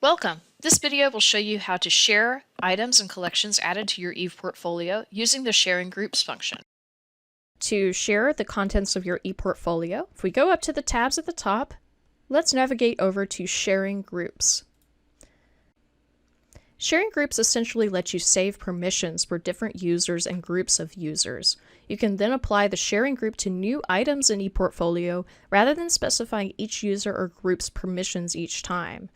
Welcome! This video will show you how to share items and collections added to your ePortfolio using the Sharing Groups function. To share the contents of your ePortfolio, if we go up to the tabs at the top, let's navigate over to Sharing Groups. Sharing Groups essentially let you save permissions for different users and groups of users. You can then apply the sharing group to new items in ePortfolio rather than specifying each user or group's permissions each time.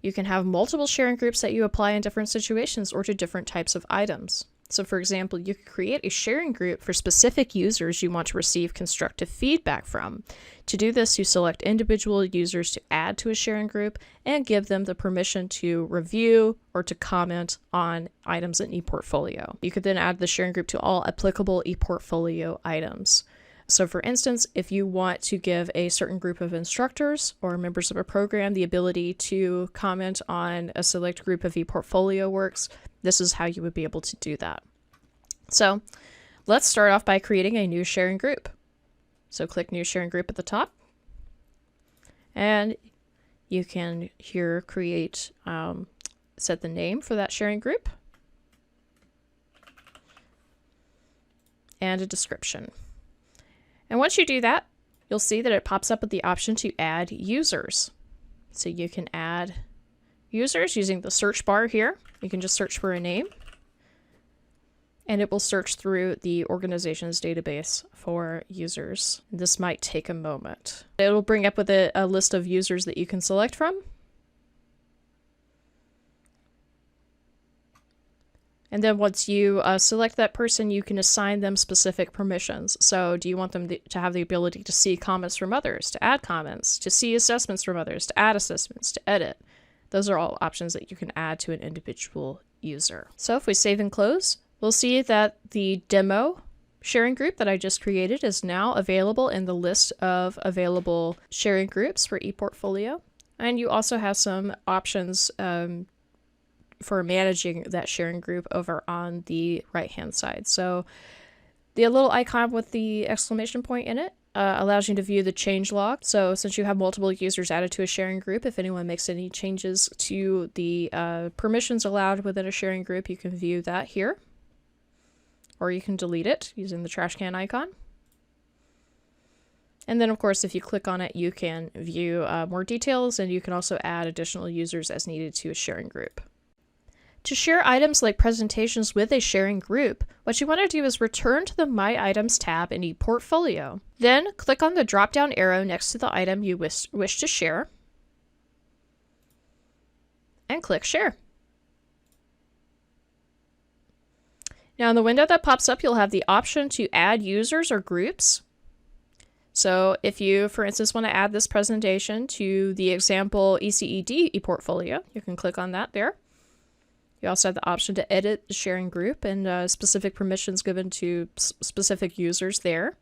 You can have multiple sharing groups that you apply in different situations or to different types of items. So for example, you could create a sharing group for specific users you want to receive constructive feedback from. To do this, you select individual users to add to a sharing group and give them the permission to review or to comment on items in ePortfolio. You could then add the sharing group to all applicable ePortfolio items. So for instance, if you want to give a certain group of instructors or members of a program the ability to comment on a select group of ePortfolio works, this is how you would be able to do that. So let's start off by creating a new sharing group. So click New Sharing Group at the top. And you can here create, set the name for that sharing group. And a description. And once you do that, you'll see that it pops up with the option to add users. So you can add users using the search bar here. You can just search for a name, and it will search through the organization's database for users. This might take a moment. It'll bring up with a list of users that you can select from. And then once you select that person, you can assign them specific permissions. So do you want them to have the ability to see comments from others, to add comments, to see assessments from others, to add assessments, to edit? Those are all options that you can add to an individual user. So if we save and close, we'll see that the demo sharing group that I just created is now available in the list of available sharing groups for ePortfolio. And you also have some options for managing that sharing group over on the right-hand side. So the little icon with the exclamation point in it allows you to view the change log. So since you have multiple users added to a sharing group, if anyone makes any changes to the permissions allowed within a sharing group, you can view that here. Or you can delete it using the trash can icon. And then, of course, if you click on it, you can view more details, and you can also add additional users as needed to a sharing group. To share items like presentations with a sharing group, what you want to do is return to the My Items tab in ePortfolio. Then click on the drop-down arrow next to the item you wish to share, and click Share. Now in the window that pops up, you'll have the option to add users or groups. So if you, for instance, want to add this presentation to the example ECED ePortfolio, you can click on that there. You also have the option to edit the sharing group and specific permissions given to specific users there.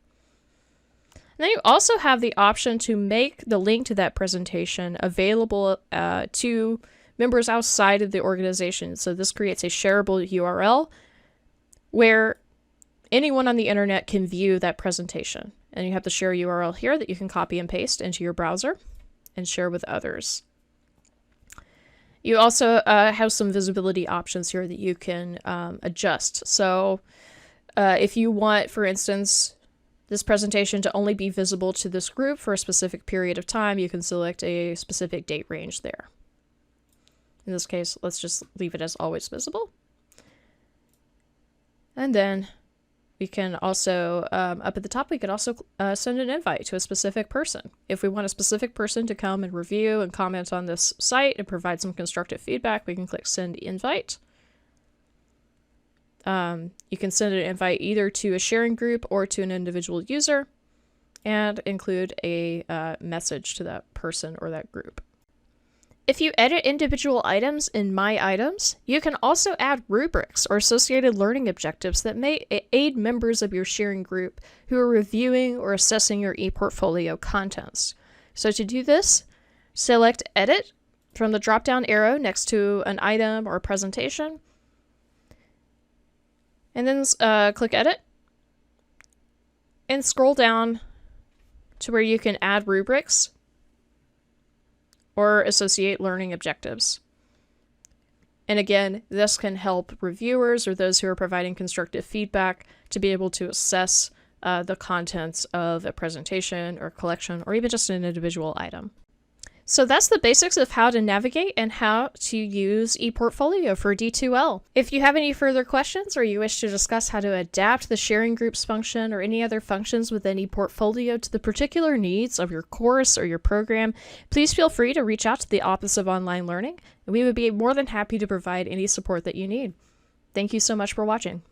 And then you also have the option to make the link to that presentation available to members outside of the organization. So this creates a shareable URL where anyone on the internet can view that presentation. And you have the share URL here that you can copy and paste into your browser and share with others. You also have some visibility options here that you can adjust. So if you want, for instance, this presentation to only be visible to this group for a specific period of time, you can select a specific date range there. In this case, let's just leave it as always visible. And then we can also, up at the top, we could also send an invite to a specific person. If we want a specific person to come and review and comment on this site and provide some constructive feedback, we can click Send Invite. You can send an invite either to a sharing group or to an individual user and include a message to that person or that group. If you edit individual items in My Items, you can also add rubrics or associated learning objectives that may aid members of your sharing group who are reviewing or assessing your ePortfolio contents. So to do this, select Edit from the drop-down arrow next to an item or a presentation, and then click Edit, and scroll down to where you can add rubrics or associate learning objectives. And again, this can help reviewers or those who are providing constructive feedback to be able to assess the contents of a presentation or collection or even just an individual item. So that's the basics of how to navigate and how to use ePortfolio for D2L. If you have any further questions or you wish to discuss how to adapt the sharing groups function or any other functions within ePortfolio to the particular needs of your course or your program, please feel free to reach out to the Office of Online Learning, and we would be more than happy to provide any support that you need. Thank you so much for watching.